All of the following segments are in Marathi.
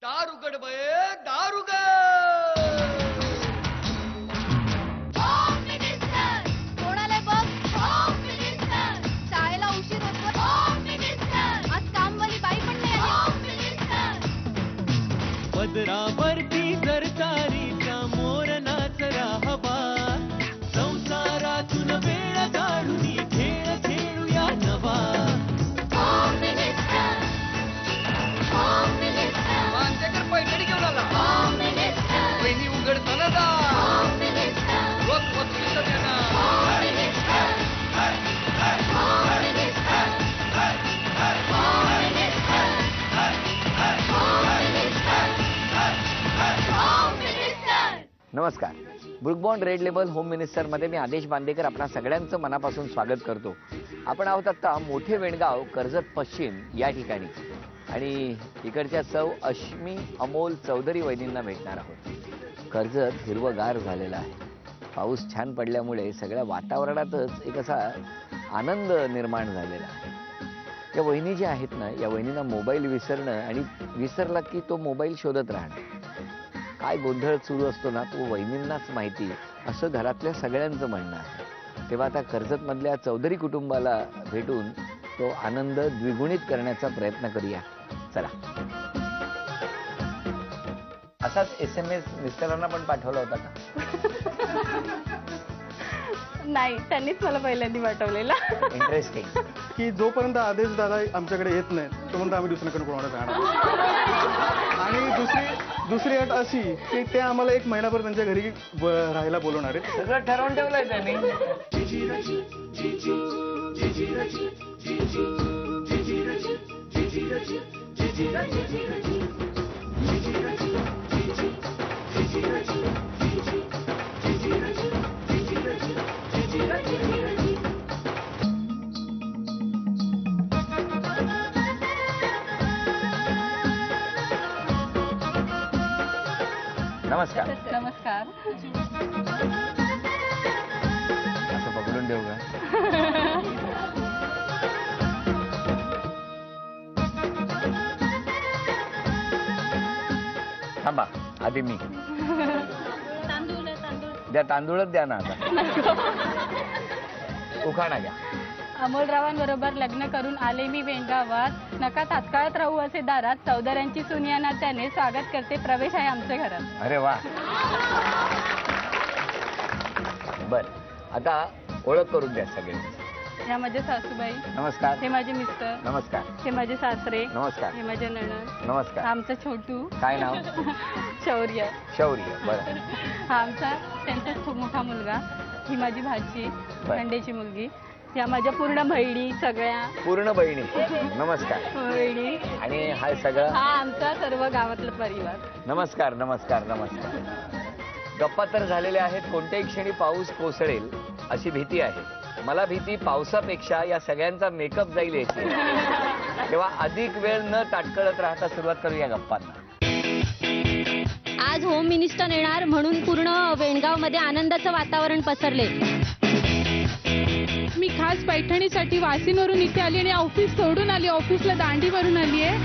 दार उघड बये, दार उघड. कोणाला बघ, शाळेला उशीर होतो. आज कामवाली बाई पण नाही आली. पदरावरती जर तारीचा मोर नाचरा हवा, संसारातून वेळ काढून खेळ खेळूया नवा. मांजेकर पैठणी घेऊन आला. वहिनी उघडताना दा रोज वस्तूचं देणार. नमस्कार. Brooke Bond red label home minister मध्ये मी आदेश बांदेकर आपणा सगळ्यांचं मनापासून स्वागत करतो. आपण आहोत आता मोठे वेणगाव, कर्जत पश्चिम या ठिकाणी आणि इकडच्या सौ अश्मी अमोल चौधरी वहिनींना भेटणार आहोत. कर्जत हिरवगार झालेला आहे. पाऊस छान पडल्यामुळे सगळ्या वातावरणातच एक असा आनंद निर्माण झालेला आहे. या वहिनी ज्या आहेत ना, या वहिनींना मोबाईल विसरणं आणि विसरला की तो मोबाईल शोधत राहणं, काय गोंधळ सुरू असतो ना तो वहिनींनाच माहिती, असं घरातल्या सगळ्यांचं म्हणणं आहे. तेव्हा आता कर्जतमधल्या चौधरी कुटुंबाला भेटून तो आनंद द्विगुणित करण्याचा प्रयत्न करूया. चला. असाच SMS मिस्टरांना पण पाठवला होता का? नाही, त्यांनीच मला पहिल्यांदा पाठवलेला. इंटरेस्टिंग. की जोपर्यंत आदेश दादा आमच्याकडे येत नाही तोपर्यंत आम्ही दुसरीकडे कोणाला जाणार. आणि दुसरी अट अशी की ते आम्हाला 1 महिनाभर त्यांच्या घरी राहायला बोलवणार आहेत. सगळं ठरवून ठेवलंय त्यांनी. नमस्कार. नमस्कार. असं पकडून ठेवू का? थांबा, आधी मी द्या. तांदूळच द्या ना आता. उखाणा घ्या. अमोलरावांबरोबर लग्न करून आले मी वेणगावात, नका तात्काळात राहू असे दारात, चौधऱ्यांची सुनिया नात्याने स्वागत करते, प्रवेश आहे आमच्या घरात. अरे वा. बर, आता ओळख करून द्या सगळे. या माझे सासूबाई. नमस्कार. हे माझे मिस्टर. नमस्कार. हे माझे सासरे. नमस्कार. हे माझे नणंद. नमस्कार. आमचा छोटू. काय नाव? शौर्य. शौर्य. बरं. हा आमचा त्यांचा मोठा मुलगा. ही माझी भाची, नंदेची मुलगी. या माझ्या पूर्ण बहिणी सगळ्या. पूर्ण बहिणी. नमस्कार. बहिणी. आणि हा सगळं हा आमचा सर्व गावातला परिवार. नमस्कार. नमस्कार. नमस्कार. गप्पा तर झालेल्या आहेत. कोणत्याही क्षणी पाऊस कोसळेल अशी भीती आहे. मला भीती पावसापेक्षा या सगळ्यांचा मेकअप जाईल याची. तेव्हा अधिक वेळ न ताटकळत राहता सुरुवात करूया गप्पांना. आज होम मिनिस्टर येणार म्हणून पूर्ण वेणगाव मध्ये आनंदाचं वातावरण पसरले. मी खास पैठणीसाठी वाशीवरून इथे आली आणि ऑफिस सोडून आली. ऑफिसला दांडीवरून आली आहे.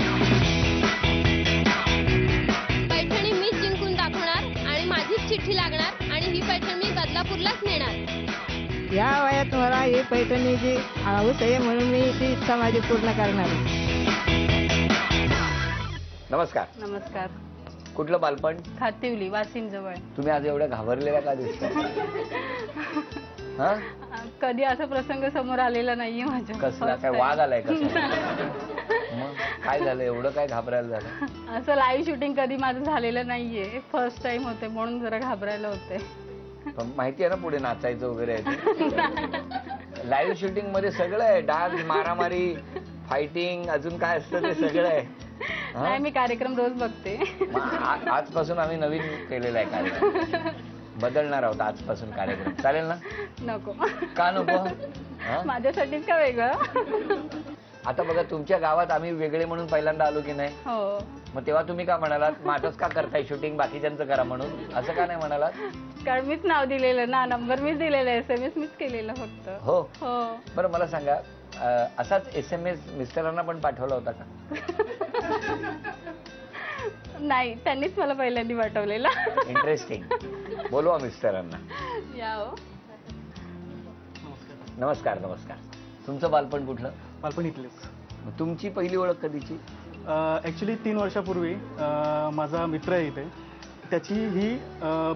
पैठणी मीच जिंकून दाखवणार आणि माझीच चिठ्ठी लागणार आणि ही पैठणी मी बदलापूरलाच नेणार. या वयात मला ही पैठणीची हौस आहे म्हणून मी ती इच्छा माझी पूर्ण करणार. नमस्कार. नमस्कार. कुठलं बालपण? खातिवली, वाशिम जवळ. तुम्ही आज एवढ्या घाबरलेल्या का दिसता? हा? कधी असा प्रसंग समोर आलेला नाहीये माझ्या. कसला काय वाघ आलाय कसला? मग काय झालं एवढं काय घाबरायला झालं? असं लाईव्ह शूटिंग कधी माझं झालेलं नाहीये. फर्स्ट टाइम होते म्हणून जरा घाबरायला होते. पण माहिती आहे ना पुढे नाचायचं वगैरे आहे. लाईव्ह शूटिंग मध्ये सगळं आहे. डान्स, मारामारी, फायटिंग, अजून काय असतं ते सगळं आहे. नाही, मी कार्यक्रम रोज बघते. आजपासून आम्ही नवीन केलेला आहे कार्यक्रम. बदलणार आहोत आजपासून कार्यक्रम. चालेल ना? नको. का नको? माझ्यासाठीच का वेगळं? आता बघा तुमच्या गावात आम्ही वेगळे म्हणून पहिल्यांदा आलो की नाही? हो. मग तेव्हा तुम्ही का म्हणालात माझंच का करताय शूटिंग, बाकीच्यांचं करा म्हणून? असं का नाही म्हणालात? कारण मीच नाव दिलेलं ना, नंबर मीच दिलेला, SMS मीच केलेलं फक्त. हो. हो. बरं मला सांगा, असाच SMS मिस्टरांना पण पाठवला होता का? नाही, त्यांनीच मला पहिल्यांदा पाठवलेला. इंटरेस्टिंग. बोलवा मिस्टरांना. या हो. नमस्कार. नमस्कार. तुमचं बालपण कुठलं? बालपण इथलेच. मग तुमची पहिली ओळख कधीची? ॲक्च्युली 3 वर्षापूर्वी माझा मित्र आहे इथे, त्याची ही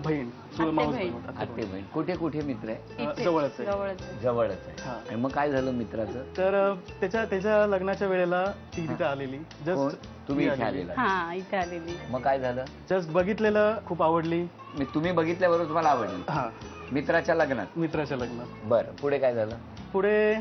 बहीण मावस बहीण होती. आत्ते बहीण. कुठे कुठे मित्र आहे? इथे, जवळच आहे. जवळच आहे. हा. आणि मग काय झालं मित्राचं? तर त्याच्या लग्नाच्या वेळेला ती तिथे आलेली. कोण? जस्ट तुम्ही इथे आलेला? हा, इथे आलेली. मग काय झालं? जस्ट बघितलेलं, खूप आवडली. मी तुम्ही बघितल्याबरोबर तुम्हाला आवडली? हा, मित्राच्या लग्नात? मित्राच्या लग्नात. बरं, पुढे काय झालं? पुढे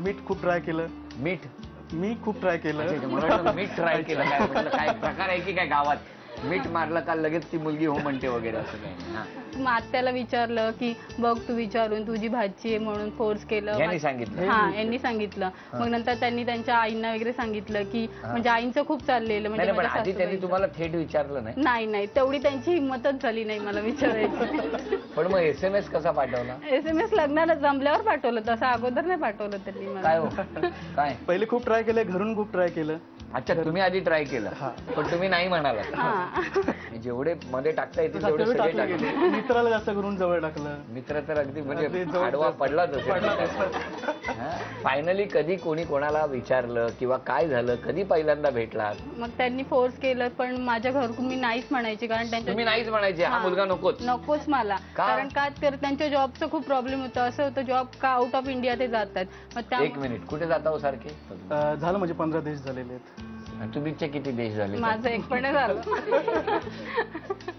मीठ खूप ट्राय केलं. मीठ? मी खूप ट्राय केलं. अच्छा, मला वाटलं मीठ ट्राय केलं. काय म्हटलं, काय प्रकार आहे की काय गावात मीठ मारलं का लगेच ती मुलगी हो म्हणते वगैरे असं काय? हा. मग आत्याला विचारलं की बघ तू विचारून, तुझी भाची आहे म्हणून फोर्स केलं. यांनी सांगितलं? हा, यांनी सांगितलं. मग नंतर त्यांनी त्यांच्या आईंना वगैरे सांगितलं की म्हणजे आईंचं खूप चाललेलं. नाही, पण माझ्या आधी त्यांनी सासूबाईंचं. तुम्हाला थेट विचारलं नाही? नाही नाही, तेवढी त्यांची हिंमतच झाली नाही मला विचारायची. पण मग SMS कसा पाठवला? SMS लग्नाला जमल्यावर पाठवलं, तसं अगोदर नाही पाठवलं त्यांनी काय मला. हो? काय? पहिले खूप ट्राय केलं, घरून खूप ट्राय केलं. अच्छा, तुम्ही आधी ट्राय केलं. हा. पण तुम्ही नाही म्हणाला. हा. जेवढे मध्ये टाकता येतील तेवढे सगळे सगळे टाकले टाकले. गेले. मित्राला जास्त करून जवळ टाकलं. मित्र तर अगदी म्हणजे अगदी जवळ- आडवा पडलाच पडला असेल. फायनली कधी कोणी कोणाला विचारलं किंवा काय झालं, कधी पहिल्यांदा भेटलात? मग त्यांनी फोर्स केलं, पण माझ्या घरून मी नाहीच म्हणायची, कारण तुम्ही नाहीच म्हणायचे, हा मुलगा नकोच? नकोच मला. का? कारण का तर त्यांच्या जॉबचा खूप प्रॉब्लेम होता. असं होतं जॉब का आउट ऑफ इंडिया ते जातात. मग त्या एक मिनिट, कुठे जाता हो सारखे? झालं म्हणजे 15 देश झालेले आहेत. आणि तुम्हीचे किती देश झाले? माझं एक पण नाही झालं.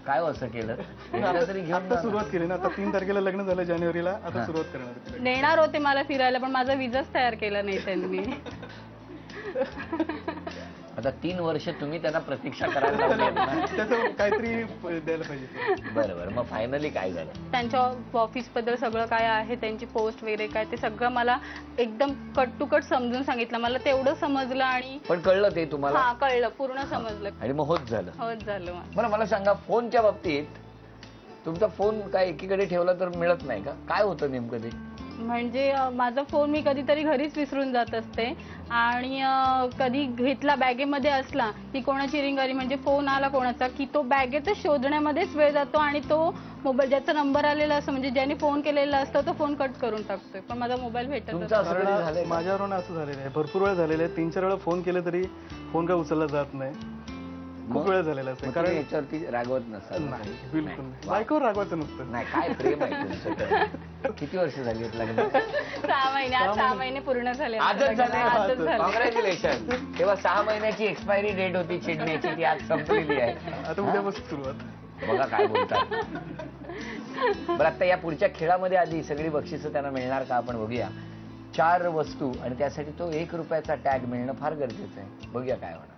काय हो असं केलं? एकदा तरी घेऊन आता जा. सुरुवात केली ना. आता 3 तारखेला लग्न झालं जानेवारीला. आता सुरुवात करणार. नेणार होते मला फिरायला, पण माझा विजाच तयार केला नाही त्यांनी. आता 3 वर्ष तुम्ही त्यांना प्रतीक्षा करायला लावली आहेत ना? त्याचं काहीतरी द्यायला पाहिजे. बरं बरं, मग फायनली काय झालं? त्यांच्या ऑफिस बद्दल सगळं काय आहे, त्यांची पोस्ट वगैरे काय, ते सगळं मला एकदम कट टू कट समजून सांगितलं. मला तेवढं समजलं आणि पण कळलं ते तुम्हाला? हा, कळलं, पूर्ण समजलं. आणि मग होत झालं? होत झालं मला. बरं, मला सांगा, फोनच्या बाबतीत तुमचा फोन काय एकीकडे ठेवला तर मिळत नाही का? काय होतं नेमकं ते? म्हणजे माझा फोन मी कधीतरी घरीच विसरून जात असते आणि कधी घेतला बॅगेमध्ये असला की कोणाची रिंग आली, म्हणजे फोन आला कोणाचा, की तो बॅगेतच शोधण्यामध्येच वेळ जातो आणि तो मोबाईल ज्याचा नंबर आलेला असतो, म्हणजे ज्याने फोन केलेला असतो, तो फोन कट करून टाकतोय, पण माझा मोबाईल भेटत तुमचं असं कधी झालंय का? माझ्यावरून असं झालेलं आहे. भरपूर वेळ झालेलं आहे. 3-4 वेळा फोन केले तरी फोन काय उचलला जात नाही. खूप वेळ झालेला आहे. मग कारण तुम्ही याच्यावरती रागवत नसाल? नाही, बिलकुल नाही. बायकोवर रागवायचं नसतं. नाही, काय प्रेम आहे तुमचं तर. किती वर्ष झाली आहेत लग्न? 6 महिने. आज 6 महिने पूर्ण झाले. आजच झाले? आजच झाले. कॉंग्रॅच्युलेशन. तेव्हा 6 महिन्याची एक्सपायरी डेट होती चिडण्याची, ती आज संपलेली आहे. आता उद्यापासून सुरुवात. बघा काय बोलतात. बरं, आता या पुढच्या खेळामध्ये आधी सगळी बक्षिसं त्यांना मिळणार का आपण बघूया. 4 वस्तू आणि त्यासाठी तो 1 रुपयाचा टॅग मिळणं फार गरजेचं आहे. बघूया काय होणार.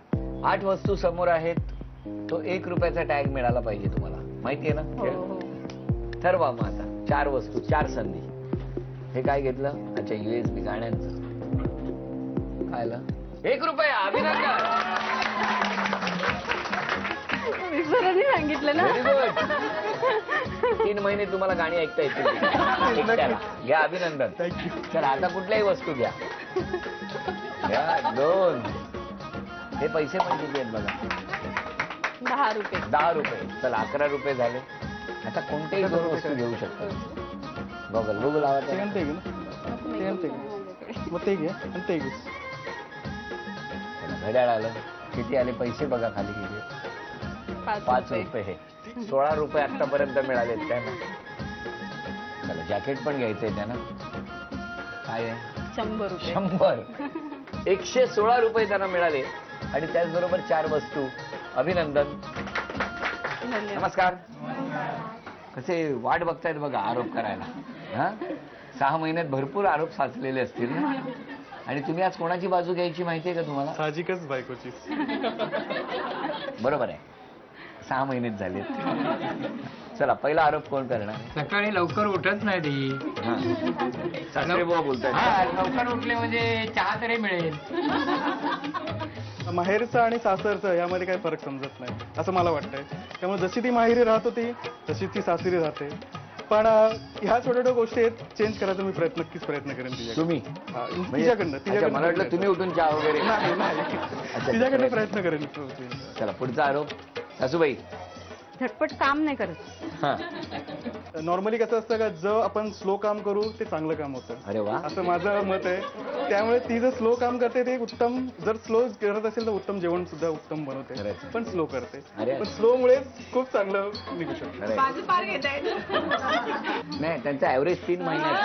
8 वस्तू समोर आहेत, तो 1 रुपयाचा टॅग मिळाला पाहिजे तुम्हाला. माहिती आहे ना हो, खेळ? हो. ठरवा मग आता. 4 वस्तू, 4 संधी. हे काय घेतलं? अच्छा, USB गाण्यांचं. काय आलं? 1 रुपया. अभिनंदन. विसरायला सांगितलं ना. Very good. 3 महिने तुम्हाला गाणी ऐकता येतील एकट्याला. घ्या, अभिनंदन. थँक्यू. चला, आता कुठल्याही वस्तू घ्या. घ्या 2. हे पैसे पण किती आहेत बघा? 10 रुपये. 10 रुपये. चला, 11 रुपये झाले. आता कोणत्याही 2 वस्तू घेऊ शकता. गॉगल लावा ते त्याला. आणि ते घे ना. ते आणि ते घे. मग ते घे आणि ते घे. चला, घड्याळ आलं. किती आले पैसे बघा खाली किती? 5 रुपये. हे 16 रुपये आतापर्यंत मिळालेत त्यांना. चला, जॅकेट पण घ्यायचंय त्यांना. काय आहे? 100 रुपये. 100. 116 रुपये त्यांना मिळाले आणि त्याचबरोबर 4 वस्तू. अभिनंदन. धन्यवाद. नमस्कार. कसे वाट बघतायत बघा आरोप करायला. हा, 6 महिन्यात भरपूर आरोप साचलेले असतील ना. आणि तुम्ही आज कोणाची बाजू घ्यायची माहितीये का तुम्हाला? साहजिकच बायकोची. बरोबर आहे. 6 महिनेच झालेत. चला, पहिला आरोप कोण करणार? सकाळी लवकर उठत नाही ती. सासरे बुवा बोलतायत. हा, लवकर उठले म्हणजे चहा तरी मिळेल. माहेरचं आणि सासरचं यामध्ये काही फरक समजत नाही असं मला वाटतंय. त्यामुळे जशी ती माहेरी राहत होती तशी ती सासरी राहते. पण ह्या छोट्या छोट्या गोष्टी आहेत, चेंज करायचा मी नक्कीच प्रयत्न करेन तिच्याकडे. तुम्ही? तिच्याकडनं. अच्छा, मला वाटलं तुम्ही उठून चहा वगैरे. नाही. अच्छा, तिच्याकडनं प्रयत्न करेन. चला, पुढचा आरोप. सासूबाई झटपट काम नाही करत. हा नॉर्मली कसं असतं का जर आपण स्लो काम करू ते चांगलं काम होतं, अरे वा. असं माझं मत आहे. त्यामुळे ती जर स्लो काम करते ते उत्तम, जर स्लो करत असेल तर उत्तम जेवण सुद्धा उत्तम बनवते, खरंच. पण स्लो करते. अरे. पण स्लो मुळे खूप चांगलं निघू शकतं. अरे. बाजू पार घेत आहे. नाही, त्यांचा ऍव्हरेज 3 महिन्यात.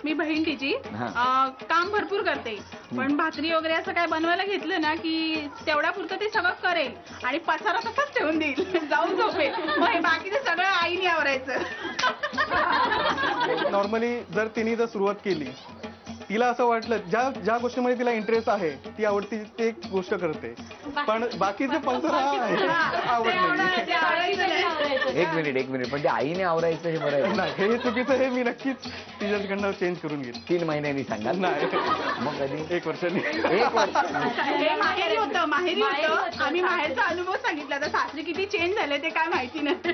मी बहीण तिची हा. काम भरपूर करते, पण भाकरी वगैरे असं काय बनवायला घेतलं ना की तेवढ्या पुरतं ते सगळं करेल आणि पसारा तसाच ठेवून देईल, जाऊन झोपेल. मग हे बाकीचं सगळं आईने आवरायचं. नॉर्मली जर तिने जर सुरुवात केली, तिला असं वाटलं ज्या ज्या गोष्टीमध्ये तिला इंटरेस्ट आहे, ती आवडती ते एक गोष्ट करते, पण बाकीचे पसारा आवडत नाही. एक मिनिट पण ते आईने आवरायचं हे बरं आहे. नाही, हे चुकीचं, हे मी नक्कीच तिच्याकडनं चेंज करून घेईन. 3 महिन्यांनी सांगाल. नाही, मग कधी? 1 वर्षांनी. 1 वर्ष. हे माहेरी होतं. आम्ही माहेरचा अनुभव सांगितला, तर सासरी किती चेंज झाले ते काय माहिती नाही.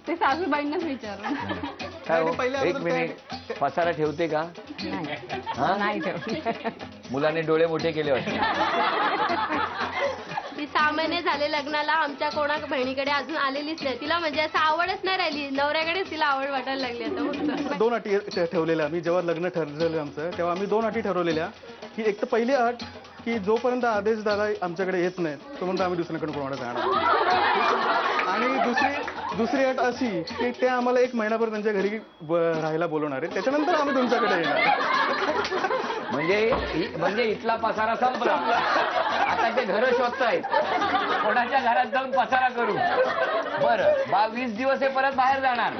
ते सासूबाईंनाच विचारून. काय हो? पहिल्या 1 अगोदर मिनिट, पसारा ठेवते का? हा? नाही ठेवत. मुलाने डोळे मोठे केले वाटते. ती 6 महिने झाले लग्नाला, आमच्या कोणा बहिणीकडे अजून आलेलीच नाही. तिला म्हणजे असं आवडच नाही राहिली, नवऱ्याकडेच तिला आवड वाटायला लागली आता फक्त. 2 अटी ठेवलेल्या. मी जेव्हा लग्न ठरलेलं आमचं, तेव्हा आम्ही 2 अटी ठरवलेल्या, की एक तर पहिली अट की जोपर्यंत आदेश दादा आमच्याकडे येत नाही तोपर्यंत आम्ही दुसऱ्याकडे कोणाला जाणार. आणि दुसरी अट अशी की ते आम्हाला 1 महिनाभर त्यांच्या घरी राहायला बोलवणार आहे, त्याच्यानंतर आम्ही तुमच्याकडे येणार. म्हणजे इथला पसारा संपला, आता ते घरं शोधतायत कोणाच्या घरात जाऊन पसारा करू. बरं, 20 दिवस हे परत बाहेर जाणार,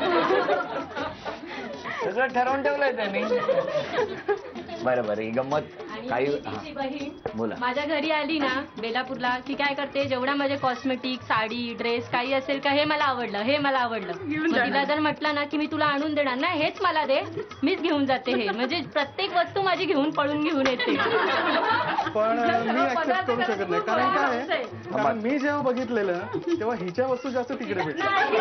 सगळं ठरवून ठेवलंय त्यांनी. बरं ही गंमत काही. तिची बहीण बोला. माझ्या घरी आली ना बेलापूरला, ती काय करते, जेवढा माझे कॉस्मेटिक, साडी, ड्रेस काही असेल का, हे मला आवडलं. मग तिला जर म्हटलं ना की मी तुला आणून देणार ना, हेच मला दे, मीच घेऊन जाते. हे म्हणजे प्रत्येक वस्तू माझी पळून घेऊन येते. पण मी ऍक्सेप्ट करू शकत नाही, कारण काय आहे, कारण मी जेव्हा बघितलेलं तेव्हा हिच्या वस्तू जास्त तिकडे भेटतात.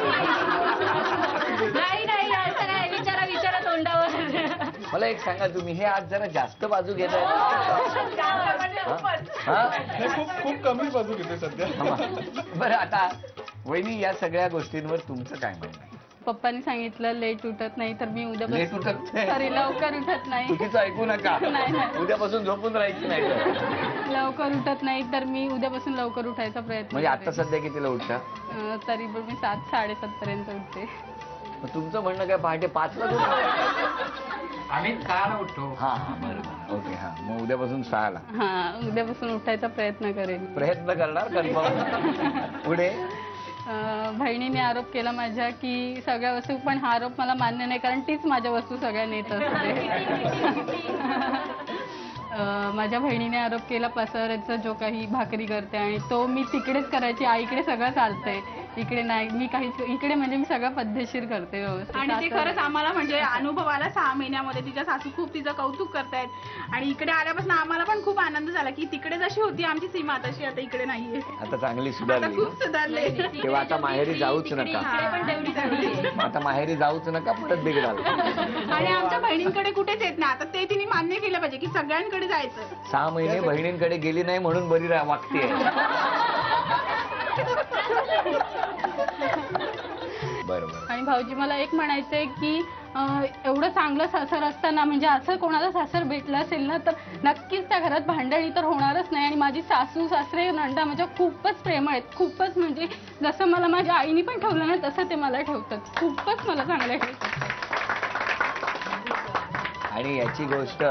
नाही असं काय, विचारा तोंडावर. मला एक सांगा, तुम्ही हे आज जरा जास्त बाजू घेत आहे. हे खूप कमी बाजू घेते सध्या. बरं, आता वहिनी, या सगळ्या गोष्टींवर तुमचं काय म्हणणं आहे? पप्पांनी सांगितलं लेट उठत नाही तर मी उद्या लेट उठत नाही. सॉरी लवकर उठत नाही. चुकीचं ऐकू नका. नाही. उद्यापासून झोपून राहायची नाही तर. लवकर उठत नाही तर मी उद्यापासून लवकर उठायचा प्रयत्न म्हणजे आता करेन. सध्या कितीला उठता? तरी पण मी 7-7:30 पर्यंत उठते. मग तुमचं म्हणणं काय पहाटे 5ला आम्ही 6ला उठतो. हा बरोबर. ओके, हा, मग उद्यापासून 6ला. हा, उद्यापासून उठायचा प्रयत्न करेन. प्रयत्न करणार कन्फर्म. पुढे बहिणीने आरोप केला माझ्या की सगळ्या वस्तू, पण हा आरोप मला मान्य नाही, कारण तीच माझ्या वस्तू सगळ्या नेत असते. माझ्या बहिणीने आरोप केला पसाऱ्याचा, जो काही भाकरी करते आणि तो मी तिकडेच करायची, आईकडे सगळं चालतंय, इकडे नाही. मी काहीच, इकडे म्हणजे मी सगळं पद्धतशीर करते व्यवस्थित. आणि ते खरंच आम्हाला म्हणजे अनुभव आला 6 महिन्यामध्ये. तिच्या सासू खूप तिचं कौतुक करतायत आणि इकडे आल्यापासून आम्हाला पण खूप आनंद झाला की तिकडे जशी होती आमची सीमा तशी आता इकडे नाहीये. आता चांगली आता सुधारली. खूप सुधारले. तेव्हा आता माहेरी जाऊच नका. आता माहेरी जाऊच नका, परत बिघडाल. आणि आमच्या बहिणींकडे कुठेच येत नाही. आता ते तिने मान्य केलं पाहिजे की सगळ्यांकडे जायचं. 6 महिने बहिणींकडे गेली नाही म्हणून बरी वागते. बरोबर. आणि भाऊजी, मला एक म्हणायचंय की एवढं चांगलं सासर असताना, म्हणजे असं कोणाला सासर भेटलं असेल ना, तर नक्कीच त्या घरात भांडणी तर होणारच नाही. आणि माझी सासू सासरे नंदा म्हणजे खूपच प्रेमळ आहेत, खूपच. म्हणजे जसं मला माझ्या आईने पण ठेवलं ना, तसं ते मला ठेवतात. खूपच मला चांगलं ठेवतात. आणि याची गोष्ट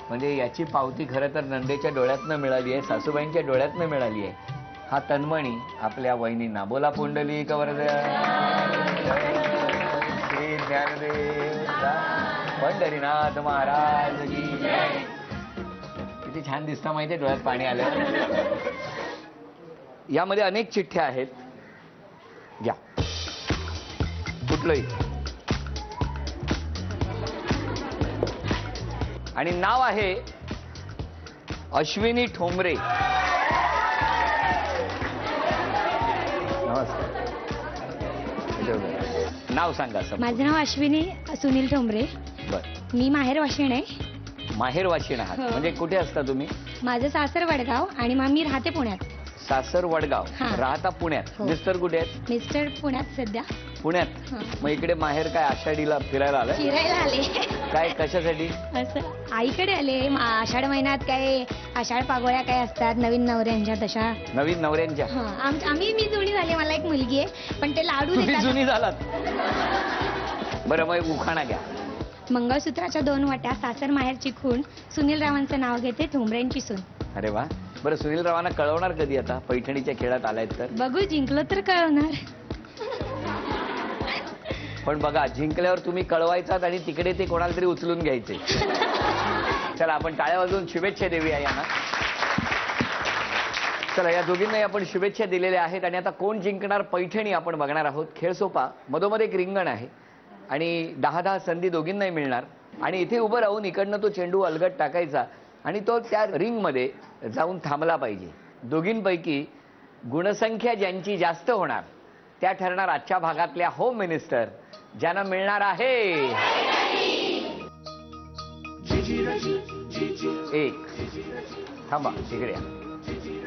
म्हणजे याची पावती खरं तर नंदेच्या डोळ्यातनं मिळाली आहे, सासूबाईंच्या डोळ्यातनं मिळाली आहे. हा तन्मणी आपल्या वहिनींना. बोला पुंडलिक वरद श्री ज्ञानदेव पंढरीनाथ महाराज की जय. किती छान दिसतं माहिती आहे, डोळ्यात पाणी आलं. यामध्ये अनेक चिठ्ठ्या आहेत, घ्या कुठलंही. आणि नाव आहे अश्विनी ठोंबरे. नाव सांगा. माझं नाव अश्विनी सुनील ठोंबरे. बर. मी माहेर वाशिण आहे. माहेर वाशिण आहात म्हणजे कुठे असता तुम्ही? माझं सासर वडगाव आणि मग मी राहते पुण्यात. सासर वडगाव, हा. राहता पुण्यात. हो. मिस्टर कुठे आहेत? मिस्टर पुण्यात सध्या पुण्यात. हा. मग इकडे माहेर काय आषाढीला फिरायला आलाय? फिरायला आले. काय कशासाठी? असं आईकडे आले. आषाढ महिन्यात काय आषाढ पागोळ्या काय असतात नवीन नवऱ्यांच्या तशा. नवीन नवऱ्यांच्या? मी जुनी झाली. मला एक मुलगी आहे पण ते लाडू तुम्ही देतात. जुनी झालात. बरं मग उखाणा घ्या. मंगळसूत्राच्या 2 वाट्या सासर माहेरची खूण सुनील रावांचं नाव घेते ठोंबऱ्यांची सून. अरे वा. बरं सुनील रावांना कळवणार कधी आता पैठणीच्या खेळात आलायत तर? बघू जिंकलो तर कळवणार. पण बघा जिंकल्यावर तुम्ही कळवायचात आणि तिकडे ते कोणाला तरी उचलून घ्यायचे. चला आपण टाळ्या वाजवून शुभेच्छा देऊया यांना. चला या दोघींनाही आपण शुभेच्छा दिलेल्या आहेत आणि आता कोण जिंकणार पैठणी आपण बघणार आहोत. खेळ सोपा. मधोमध एक रिंगण आहे आणि 10-10 संधी दोघींनाही मिळणार आणि इथे उभं राहून इकडनं तो चेंडू अलगट टाकायचा आणि तो त्या रिंगमध्ये जाऊन थांबला पाहिजे. दोघींपैकी गुणसंख्या ज्यांची जास्त होणार त्या ठरणार आजच्या भागातल्या होम मिनिस्टर, ज्यांना मिळणार आहे 1. थांबा तिकडे या.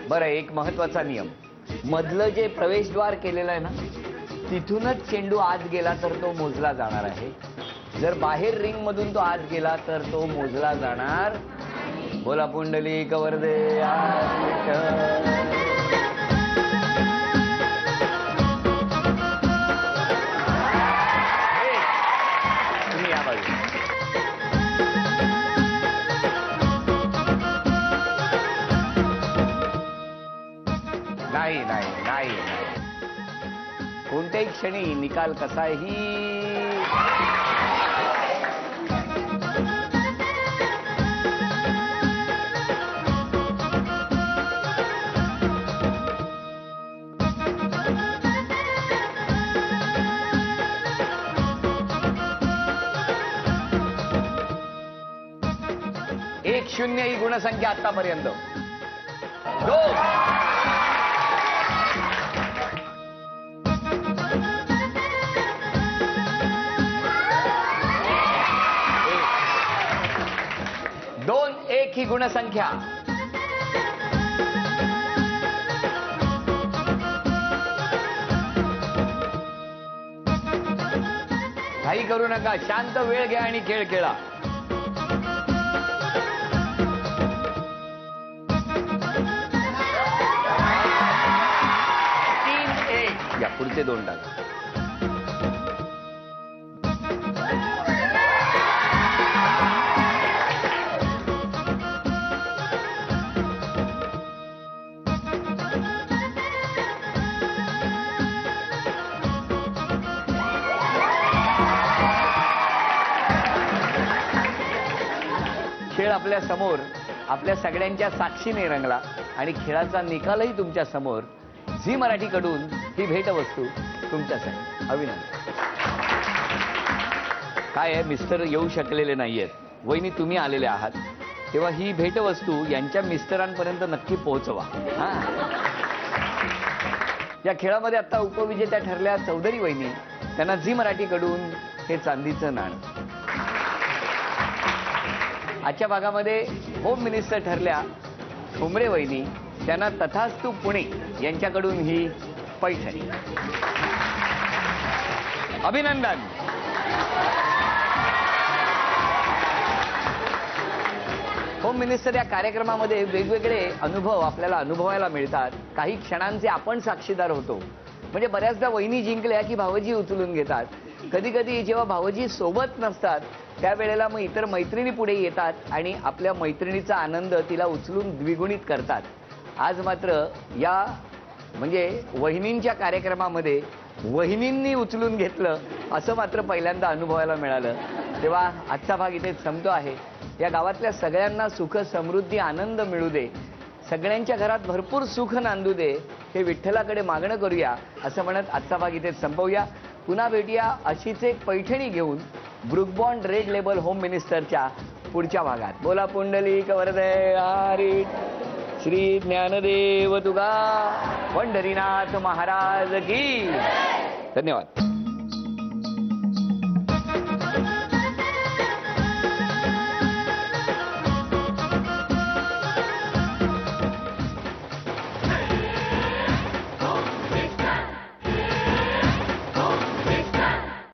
बरं एक महत्वाचा नियम. मधलं जे प्रवेशद्वार केलेलं आहे ना तिथूनच चेंडू आत गेला तर तो मोजला जाणार आहे. जर बाहेर रिंग मधून तो आत गेला तर तो मोजला जाणार. बोला पुंडलिक वरदे तुम्ही या बाजू. नाही नाही नाही नाही. कोणत्याही क्षणी निकाल कसाही. एक 0 ही गुणसंख्या आतापर्यंत. 2. एक ही गुणसंख्या. काही करू नका. शांत वेळ घ्या आणि खेळ खेळा. 3-1. या पुढचे 2 टाका. खेळ आपल्या समोर आपल्या सगळ्यांच्या साक्षीने रंगला आणि खेळाचा निकालही तुमच्या समोर. झी मराठीकडून ही भेटवस्तू तुमच्यासाठी. अभिनंदन. काय आहे मिस्टर येऊ शकलेले नाहीयेत. वहिनी तुम्ही आलेले आहात तेव्हा ही भेटवस्तू यांच्या मिस्टरांपर्यंत नक्की पोहोचवा. या खेळामध्ये आता उपविजेत्या ठरल्या चौधरी वहिनी. त्यांना झी मराठीकडून हे चांदीचं नाणं. आजच्या भागामध्ये होम मिनिस्टर ठरल्या ठोंबरे वहिनी. त्यांना तथास्तु पुणे यांच्याकडून ही पैठणी. अभिनंदन. होम मिनिस्टर या कार्यक्रमामध्ये वेगवेगळे अनुभव आपल्याला अनुभवायला मिळतात. काही क्षणांचे आपण साक्षीदार होतो. म्हणजे बऱ्याचदा वहिनी जिंकल्या की भावजी उचलून घेतात. कधी कधी जेव्हा भावजी सोबत नसतात त्यावेळेला मग इतर मैत्रिणी पुढे येतात आणि आपल्या मैत्रिणीचा आनंद तिला उचलून द्विगुणित करतात. आज मात्र या म्हणजे वहिनींच्या कार्यक्रमामध्ये वहिनींनी उचलून घेतलं असं मात्र पहिल्यांदा अनुभवायला मिळालं. तेव्हा आजचा भाग इथेच संपतो आहे. या गावातल्या सगळ्यांना सुख समृद्धी आनंद मिळू दे. सगळ्यांच्या घरात भरपूर सुख नांदू दे. हे विठ्ठलाकडे मागणं करूया असं म्हणत आजचा भाग इथेच संपवूया. पुन्हा भेटूया अशीच एक पैठणी घेऊन ब्रुकबॉन्ड रेड लेबल होम मिनिस्टरच्या पुढच्या भागात. बोला पुंडलिक वरदे हरी. श्री ज्ञानदेव तुका पंढरीनाथ महाराज की. धन्यवाद.